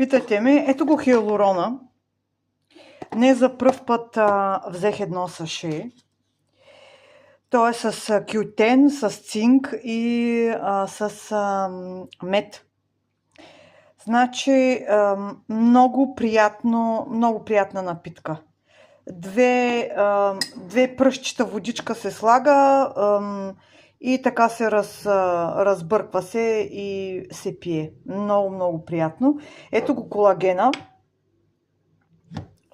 Питате ме, ето го хиалурона. Не за пръв път взех едно саше. То е с кютен, с цинк и с мед. Значи много приятна напитка. Две пръстчета водичка се слага и така се разбърква се и се пие. Много приятно. Ето го колагена.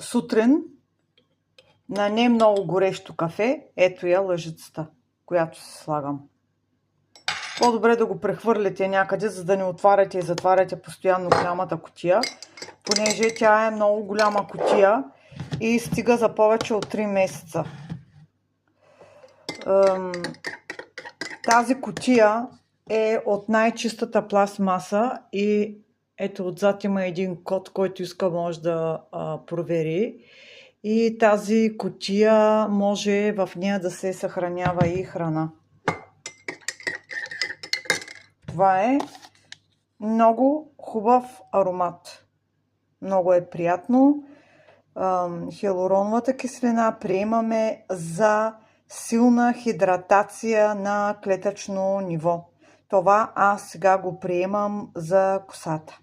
Сутрин на не много горещо кафе, ето я лъжицата, която си слагам. По-добре да го прехвърляте някъде, за да не отваряте и затваряте постоянно голямата кутия, понеже тя е много голяма кутия и стига за повече от 3 месеца. Тази кутия е от най-чистата пластмаса и ето отзад има един код, който иска може да провери. И тази кутия може в нея да се съхранява и храна. Това е много хубав аромат. Много е приятно. Хиалуроновата киселина приемаме за силна хидратация на клетъчно ниво. Това аз сега го приемам за косата.